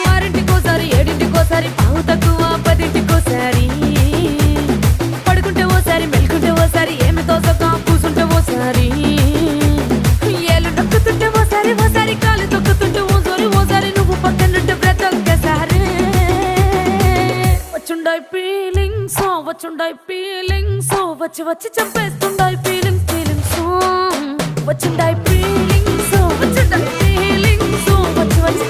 ఆరింటికోసారి ఏడింటికోసారి పావు తక్కువ పదింటికోసారి పడుకుంటే ఓసారి మెలుకుంటే ఓసారి ఏమి తోసక కూసుంటే ఓసారి ఏళ్ళు నొక్కుతుంటే ఓసారి ఓసారి కాలు తొక్కుతుంటే ఓసారి నువ్వు పక్కనుంటే బ్రతొక్కసారి వచ్చుండాయి ఫీలింగ్స్ వచ్చి వచ్చి చంపేస్తుండాయి ఫీలింగ్స్ వచ్చుండాయి ఫీలింగ్స్ వచ్చి వచ్చి